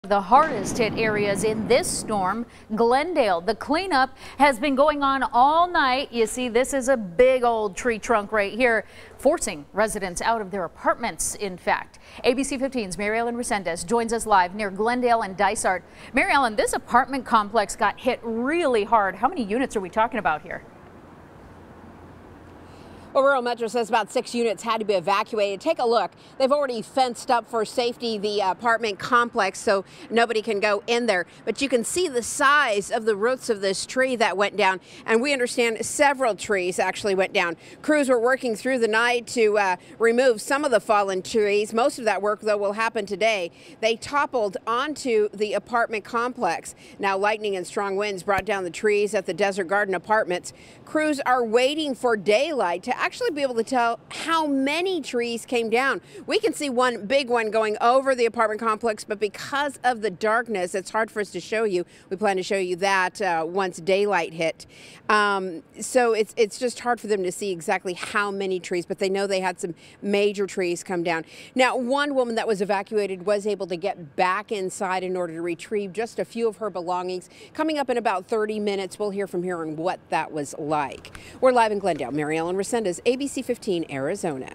The hardest hit areas in this storm, Glendale. The cleanup has been going on all night. You see, this is a big old tree trunk right here, forcing residents out of their apartments, in fact. ABC 15's Mary Ellen Resendez joins us live near Glendale and Dysart. Mary Ellen, this apartment complex got hit really hard. How many units are we talking about here? Well, Rural Metro says about 6 units had to be evacuated. Take a look. They've already fenced up for safety the apartment complex so nobody can go in there. But you can see the size of the roots of this tree that went down. And we understand several trees actually went down. Crews were working through the night to remove some of the fallen trees. Most of that work, though, will happen today. They toppled onto the apartment complex. Now, lightning and strong winds brought down the trees at the Desert Garden Apartments. Crews are waiting for daylight to actually be able to tell how many trees came down. We can see one big one going over the apartment complex, but because of the darkness, it's hard for us to show you. We plan to show you that once daylight hit. So it's just hard for them to see exactly how many trees, but they know they had some major trees come down. Now, one woman that was evacuated was able to get back inside in order to retrieve just a few of her belongings. Coming up in about 30 minutes, we'll hear from her on what that was like. We're live in Glendale. Mary Ellen Resendez, ABC 15, Arizona.